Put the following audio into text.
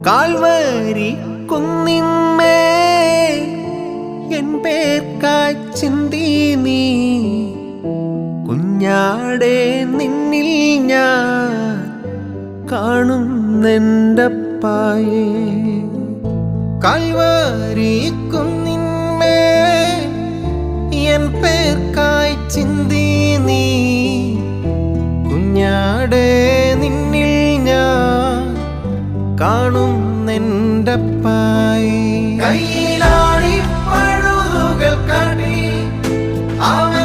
Calvary കുന്നിന്മേ N പേർക്കായി ചിന്തി നീ കുഞ്ഞാടെ നിന്നിൽ ഞാൻ കാണുന്നെൻ്റപ്പായേ. കാൽവരി കുന്നിന്മേ എൻ പേർക്കായി ചിന്തി നീ കുഞ്ഞാടെ നിന്നിൽ ഞാൻ കാണുന്നെൻ്റപ്പായേ. കയ്യിലാണി പഴുതുകൾ കാട്ടി അവൻ